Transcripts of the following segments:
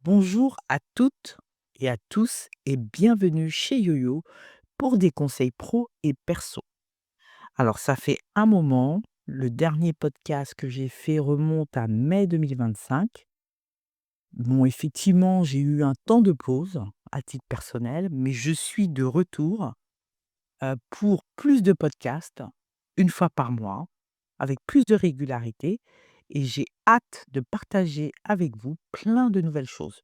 Bonjour à toutes et à tous et bienvenue chez YoYo pour des conseils pro et perso. Alors ça fait un moment, le dernier podcast que j'ai fait remonte à mai 2025. Bon, effectivement, j'ai eu un temps de pause à titre personnel, mais je suis de retour pour plus de podcasts, une fois par mois, avec plus de régularité, et j'ai hâte de partager avec vous plein de nouvelles choses.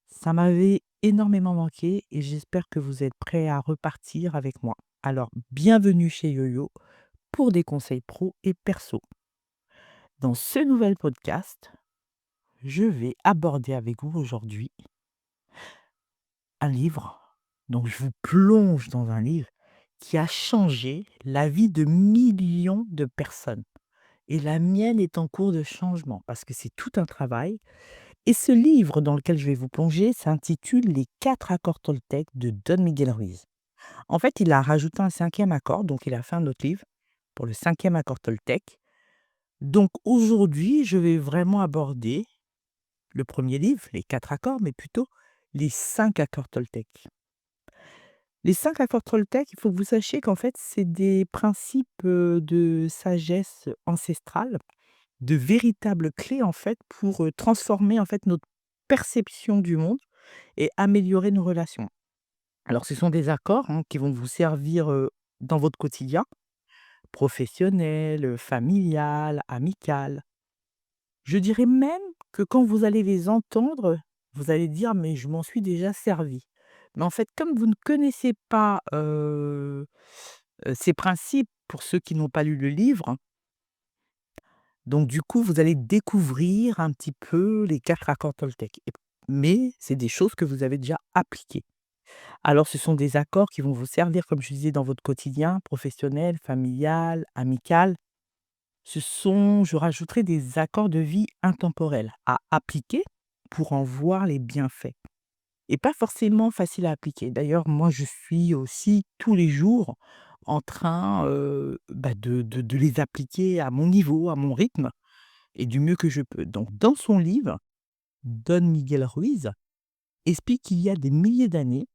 Ça m'avait énormément manqué et j'espère que vous êtes prêts à repartir avec moi. Alors, bienvenue chez YoYo pour des conseils pro et perso. Dans ce nouvel podcast, je vais aborder avec vous aujourd'hui un livre. Donc, je vous plonge dans un livre qui a changé la vie de millions de personnes. Et la mienne est en cours de changement parce que c'est tout un travail. Et ce livre dans lequel je vais vous plonger s'intitule Les 4 accords Toltec de Don Miguel Ruiz. En fait, il a rajouté un cinquième accord, donc il a fait un autre livre pour le cinquième accord Toltec. Donc aujourd'hui, je vais vraiment aborder le premier livre, les 4 accords, mais plutôt les 5 accords Toltec. Les 5 accords Toltec, il faut que vous sachiez qu'en fait, c'est des principes de sagesse ancestrale, de véritables clés en fait pour transformer en fait notre perception du monde et améliorer nos relations. Alors ce sont des accords, qui vont vous servir, dans votre quotidien, professionnel, familial, amical. Je dirais même que quand vous allez les entendre, vous allez dire: «Mais je m'en suis déjà servi». Mais en fait, comme vous ne connaissez pas, ces principes pour ceux qui n'ont pas lu le livre, donc du coup, vous allez découvrir un petit peu les 4 accords Toltec mais c'est des choses que vous avez déjà appliquées. Alors, ce sont des accords qui vont vous servir, comme je disais, dans votre quotidien professionnel, familial, amical. Je rajouterai des accords de vie intemporels à appliquer pour en voir les bienfaits et pas forcément faciles à appliquer. D'ailleurs, moi, je suis aussi tous les jours en train, de les appliquer à mon niveau, à mon rythme et du mieux que je peux. Donc dans son livre, Don Miguel Ruiz explique qu'il y a des milliers d'années,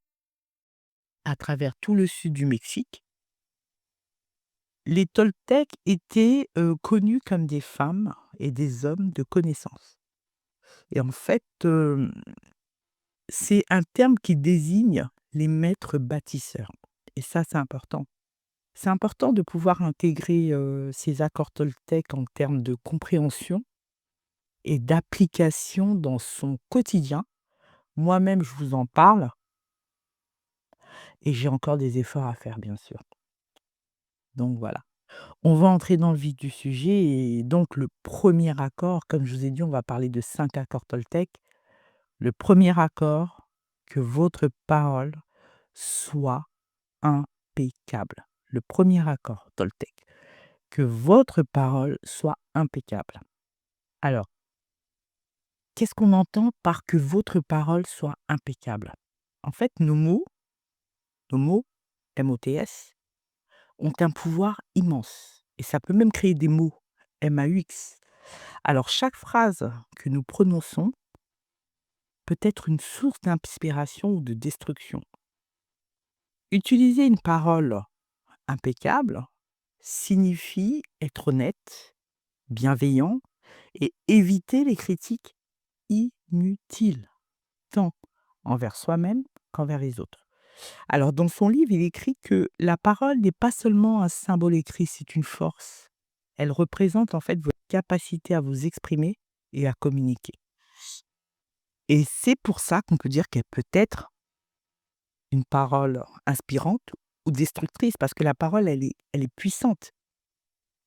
à travers tout le sud du Mexique, les Toltecs étaient, connus comme des femmes et des hommes de connaissance et en fait, c'est un terme qui désigne les maîtres bâtisseurs et ça, c'est important. C'est important de pouvoir intégrer, ces accords Toltecs en termes de compréhension et d'application dans son quotidien. Moi-même, je vous en parle et j'ai encore des efforts à faire, bien sûr. Donc voilà. On va entrer dans le vif du sujet et donc le premier accord, comme je vous ai dit, on va parler de 5 accords Toltec. Le premier accord, que votre parole soit impeccable. Le premier accord Toltec, que votre parole soit impeccable. Alors, qu'est-ce qu'on entend par que votre parole soit impeccable? En fait, nos mots, MOTS, ont un pouvoir immense et ça peut même créer des mots, MAUX. Alors chaque phrase que nous prononçons peut être une source d'inspiration ou de destruction. Utiliser une parole impeccable signifie être honnête, bienveillant et éviter les critiques inutiles, tant envers soi-même qu'envers les autres. Alors dans son livre, il écrit que la parole n'est pas seulement un symbole écrit, c'est une force. Elle représente en fait votre capacité à vous exprimer et à communiquer. Et c'est pour ça qu'on peut dire qu'elle peut être une parole inspirante ou destructrice, parce que la parole, elle est puissante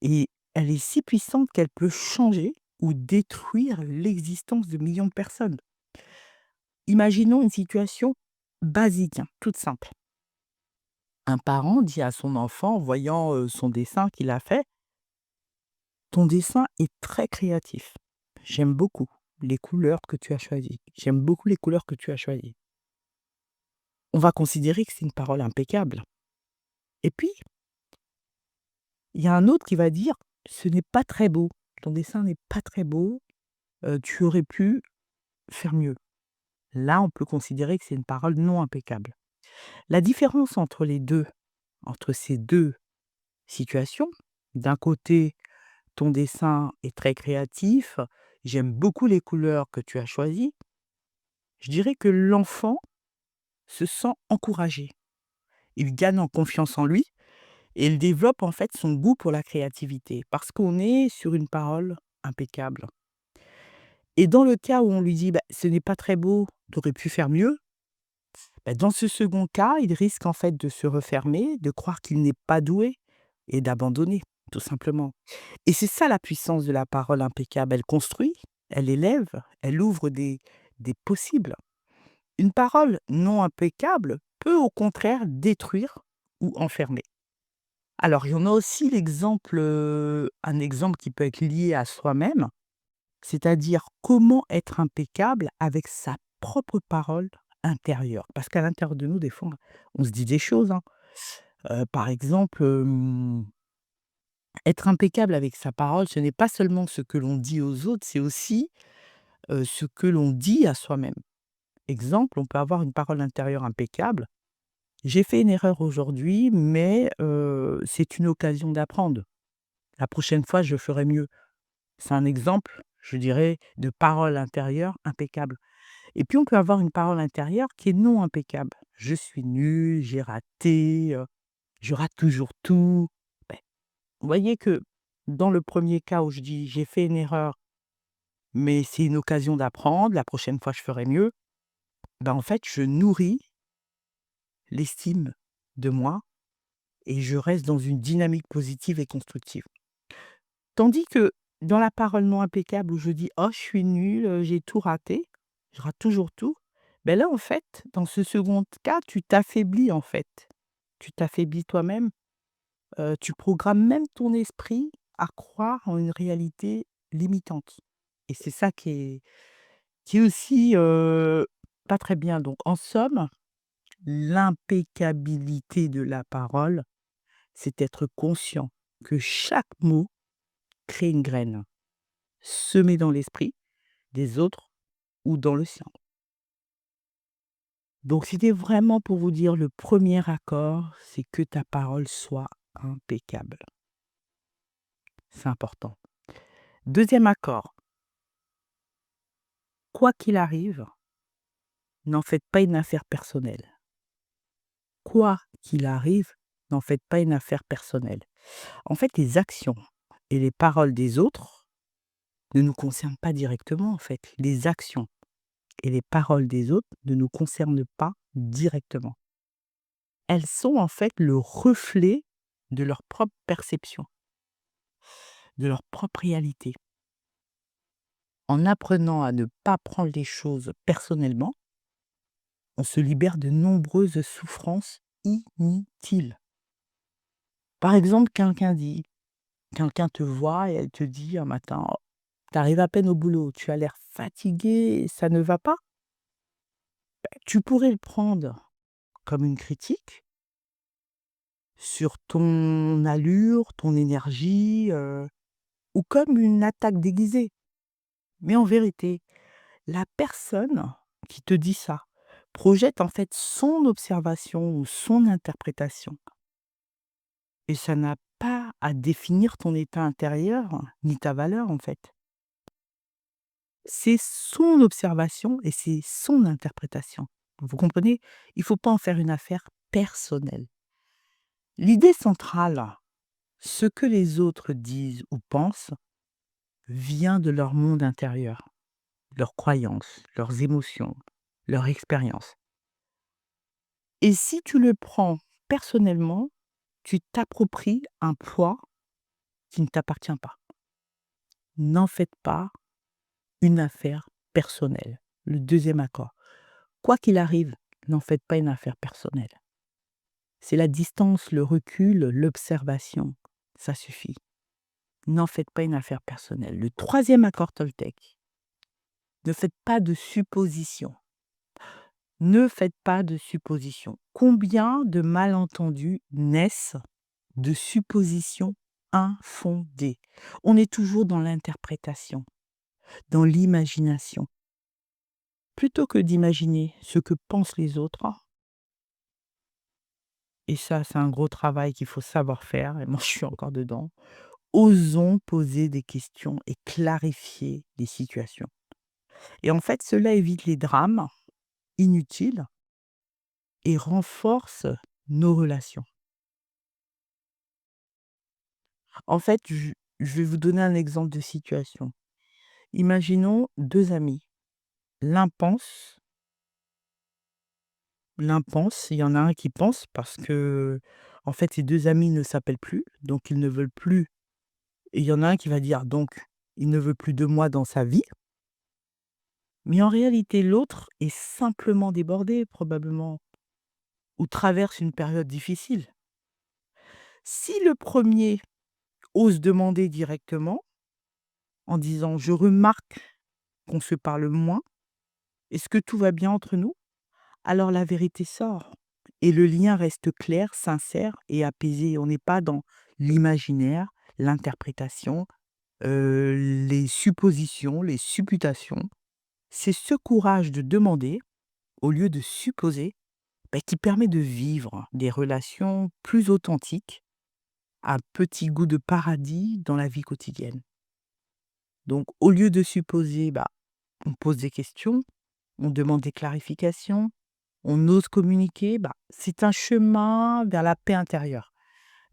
et elle est si puissante qu'elle peut changer ou détruire l'existence de millions de personnes. Imaginons une situation basique, toute simple. Un parent dit à son enfant, en voyant son dessin qu'il a fait: «Ton dessin est très créatif. J'aime beaucoup les couleurs que tu as choisies. J'aime beaucoup les couleurs que tu as choisies». On va considérer que c'est une parole impeccable. Et puis, il y a un autre qui va dire: «Ce n'est pas très beau. Ton dessin n'est pas très beau, tu aurais pu». faire mieux. Là, on peut considérer que c'est une parole non impeccable. La différence entre ces 2 situations, d'un côté, ton dessin est très créatif, j'aime beaucoup les couleurs que tu as choisies, je dirais que l'enfant se sent encouragé. Il gagne en confiance en lui et il développe en fait son goût pour la créativité parce qu'on est sur une parole impeccable. Et dans le cas où on lui dit: «Bah, ce n'est pas très beau, tu aurais pu faire mieux», bah, dans ce second cas, il risque en fait de se refermer, de croire qu'il n'est pas doué et d'abandonner, tout simplement. Et c'est ça la puissance de la parole impeccable. Elle construit, elle élève, elle ouvre des possibles. Une parole non impeccable peut au contraire détruire ou enfermer. Alors, il y en a aussi un exemple qui peut être lié à soi-même, c'est-à-dire comment être impeccable avec sa propre parole intérieure. Parce qu'à l'intérieur de nous, des fois, on se dit des choses, hein. Par exemple, être impeccable avec sa parole, ce n'est pas seulement ce que l'on dit aux autres, c'est aussi, ce que l'on dit à soi-même. Exemple, on peut avoir une parole intérieure impeccable: «J'ai fait une erreur aujourd'hui, mais c'est une occasion d'apprendre. La prochaine fois, je ferai mieux». C'est un exemple, je dirais, de parole intérieure impeccable. Et puis on peut avoir une parole intérieure qui est non impeccable. «Je suis nul, j'ai raté, je rate toujours tout». Beh, vous voyez que dans le premier cas où je dis: «J'ai fait une erreur, mais c'est une occasion d'apprendre, la prochaine fois je ferai mieux», ben, en fait, je nourris l'estime de moi et je reste dans une dynamique positive et constructive. Tandis que dans la parole non impeccable où je dis: «Oh, je suis nul, j'ai tout raté, je rate toujours tout», ben là, en fait, dans ce second cas, tu t'affaiblis, en fait. Tu t'affaiblis toi-même, tu programmes même ton esprit à croire en une réalité limitante et c'est ça qui est aussi, pas très bien. Donc en somme, l'impeccabilité de la parole, c'est être conscient que chaque mot crée une graine, semée dans l'esprit des autres ou dans le sien. Donc c'était vraiment pour vous dire le premier accord, c'est que ta parole soit impeccable. C'est important. Deuxième accord, quoi qu'il arrive, n'en faites pas une affaire personnelle. Quoi qu'il arrive, n'en faites pas une affaire personnelle. En fait, les actions et les paroles des autres ne nous concernent pas directement, en fait. Les actions et les paroles des autres ne nous concernent pas directement. Elles sont en fait le reflet de leur propre perception, de leur propre réalité. En apprenant à ne pas prendre les choses personnellement, on se libère de nombreuses souffrances inutiles. Par exemple, quelqu'un te voit et elle te dit un matin: «Oh, tu arrives à peine au boulot, tu as l'air fatigué, ça ne va pas». Tu pourrais le prendre comme une critique sur ton allure, ton énergie, ou comme une attaque déguisée. Mais en vérité, la personne qui te dit ça projette en fait son observation ou son interprétation et ça n'a pas à définir ton état intérieur ni ta valeur en fait. C'est son observation et c'est son interprétation. Vous comprenez? Il faut pas en faire une affaire personnelle. L'idée centrale, ce que les autres disent ou pensent, vient de leur monde intérieur, leurs croyances, leurs émotions, leur expérience. Et si tu le prends personnellement, tu t'appropries un poids qui ne t'appartient pas. N'en faites pas une affaire personnelle. Le deuxième accord. Quoi qu'il arrive, n'en faites pas une affaire personnelle. C'est la distance, le recul, l'observation. Ça suffit. N'en faites pas une affaire personnelle. Le troisième accord Toltec. Ne faites pas de suppositions. Ne faites pas de suppositions. Combien de malentendus naissent de suppositions infondées? On est toujours dans l'interprétation, dans l'imagination. plutôt que d'imaginer ce que pensent les autres, et ça, c'est un gros travail qu'il faut savoir faire et moi, je suis encore dedans. Osons poser des questions et clarifier les situations. Et en fait, cela évite les drames inutiles et renforce nos relations. En fait, je vais vous donner un exemple de situation. Imaginons 2 amis. L'un pense il y en a un qui pense parce que en fait, ces 2 amis ne s'appellent plus, donc ils ne veulent plus, et il y en a un qui va dire donc: «Il ne veut plus de moi dans sa vie». Mais en réalité, l'autre est simplement débordé probablement ou traverse une période difficile. Si le premier ose demander directement en disant: «Je remarque qu'on se parle moins, est-ce que tout va bien entre nous?» Alors la vérité sort et le lien reste clair, sincère et apaisé. On n'est pas dans l'imaginaire, l'interprétation, les suppositions, les supputations. C'est ce courage de demander au lieu de supposer, qui permet de vivre des relations plus authentiques, à petit goût de paradis dans la vie quotidienne. Donc au lieu de supposer, on pose des questions, on demande des clarifications, on ose communiquer, c'est un chemin vers la paix intérieure,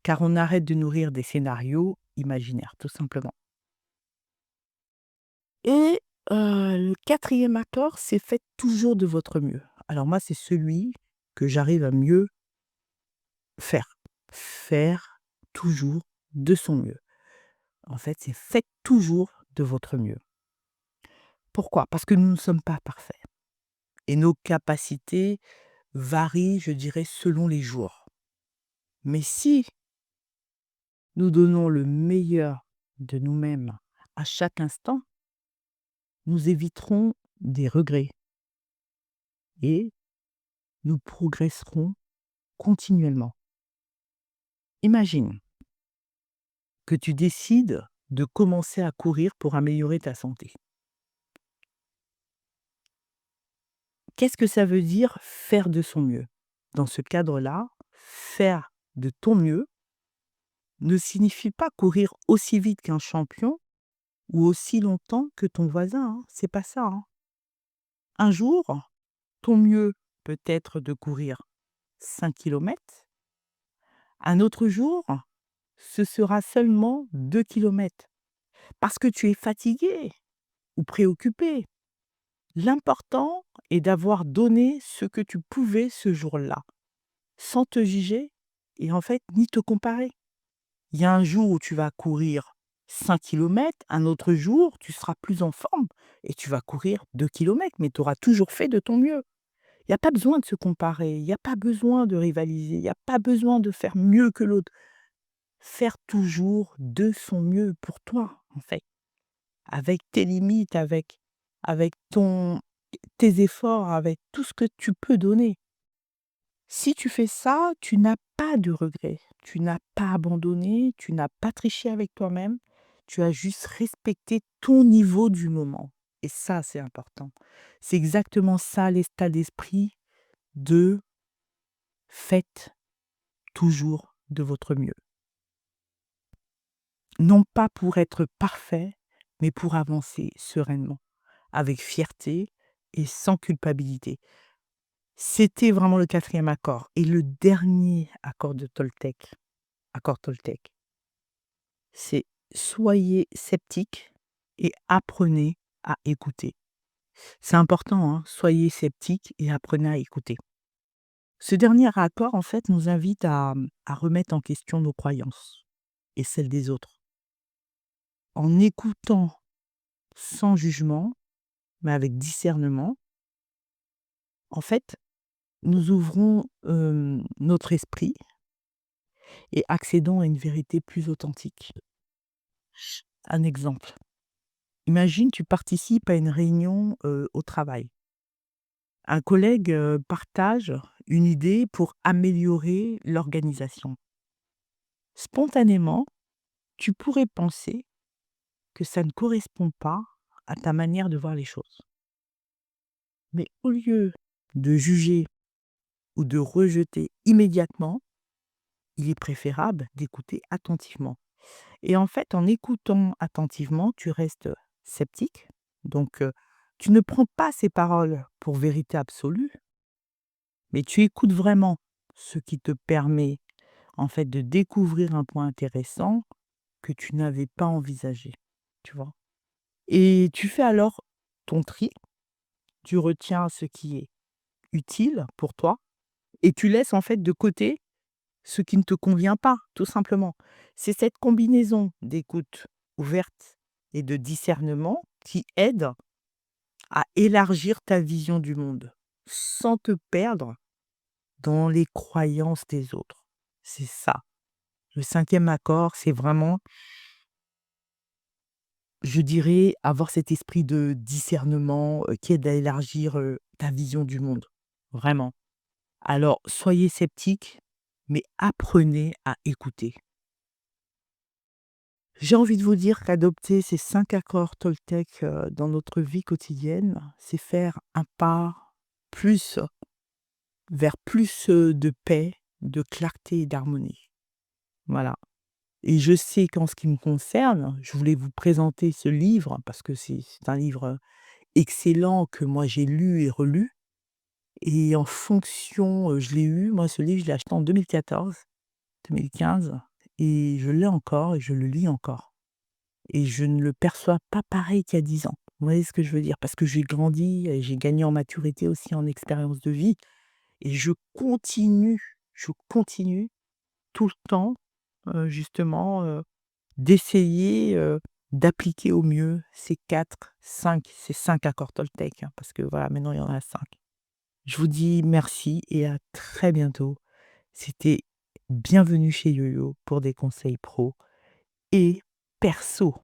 car on arrête de nourrir des scénarios imaginaires, tout simplement. Et le 4e accord, c'est faites toujours de votre mieux. Alors moi, c'est celui que j'arrive à mieux faire. Faire toujours de son mieux. En fait, c'est faites toujours de votre mieux. Pourquoi? Parce que nous ne sommes pas parfaits et nos capacités varient, je dirais, selon les jours. Mais si nous donnons le meilleur de nous-mêmes à chaque instant, nous éviterons des regrets et nous progresserons continuellement. Imagine que tu décides de commencer à courir pour améliorer ta santé. Qu'est-ce que ça veut dire faire de son mieux? Dans ce cadre-là, faire de ton mieux ne signifie pas courir aussi vite qu'un champion ou aussi longtemps que ton voisin, hein, c'est pas ça, hein. Un jour, ton mieux peut être de courir 5 kilomètres. Un autre jour, ce sera seulement 2 kilomètres parce que tu es fatigué ou préoccupé. L'important est d'avoir donné ce que tu pouvais ce jour-là, sans te juger et en fait, ni te comparer. Il y a un jour où tu vas courir 5 kilomètres, un autre jour, tu seras plus en forme et tu vas courir 2 kilomètres, mais tu auras toujours fait de ton mieux. Il y a pas besoin de se comparer, il y a pas besoin de rivaliser, il y a pas besoin de faire mieux que l'autre. Faire toujours de son mieux pour toi, en fait, avec tes limites, avec tes efforts, avec tout ce que tu peux donner. Si tu fais ça, tu n'as pas de regrets, tu n'as pas abandonné, tu n'as pas triché avec toi-même, tu as juste respecté ton niveau du moment et ça, c'est important. C'est exactement ça l'état d'esprit de faites toujours de votre mieux. Non pas pour être parfait, mais pour avancer sereinement, avec fierté et sans culpabilité. C'était vraiment le 4e accord et le dernier accord de Toltec, accord Toltec, c'est: «Soyez sceptiques et apprenez à écouter». C'est important, hein, soyez sceptiques et apprenez à écouter. Ce dernier accord, en fait, nous invite à remettre en question nos croyances et celles des autres. En écoutant sans jugement, mais avec discernement, en fait, nous ouvrons, notre esprit et accédons à une vérité plus authentique. Un exemple, imagine tu participes à une réunion, au travail. Un collègue, partage une idée pour améliorer l'organisation. Spontanément, tu pourrais penser que ça ne correspond pas à ta manière de voir les choses. Mais au lieu de juger ou de rejeter immédiatement, il est préférable d'écouter attentivement. Et en fait, en écoutant attentivement, tu restes sceptique. Donc, tu ne prends pas ces paroles pour vérité absolue, mais tu écoutes vraiment, ce qui te permet, en fait, de découvrir un point intéressant que tu n'avais pas envisagé, tu vois? Et tu fais alors ton tri, tu retiens ce qui est utile pour toi et tu laisses, en fait, de côté ce qui ne te convient pas, tout simplement. C'est cette combinaison d'écoute ouverte et de discernement qui aide à élargir ta vision du monde, sans te perdre dans les croyances des autres. C'est ça. Le cinquième accord, c'est vraiment, je dirais, avoir cet esprit de discernement, qui aide à élargir, ta vision du monde. Vraiment. Alors, soyez sceptiques, mais apprenez à écouter. J'ai envie de vous dire qu'adopter ces 5 accords Toltec, dans notre vie quotidienne, c'est faire un pas plus vers plus, de paix, de clarté et d'harmonie. Voilà. Et je sais qu'en ce qui me concerne, je voulais vous présenter ce livre parce que c'est un livre, excellent que moi j'ai lu et relu et en fonction, je l'ai eu, moi ce livre, je l'ai acheté en 2014-2015 et je l'ai encore et je le lis encore. Et je ne le perçois pas pareil qu'il y a 10 ans. Vous voyez ce que je veux dire? Parce que j'ai grandi et j'ai gagné en maturité aussi, en expérience de vie et je continue tout le temps, justement, d'essayer, d'appliquer au mieux ces 5 accords Toltec, hein, parce que voilà, maintenant il y en a 5. Je vous dis merci et à très bientôt. C'était Bienvenue chez YoYo pour des conseils pro et perso.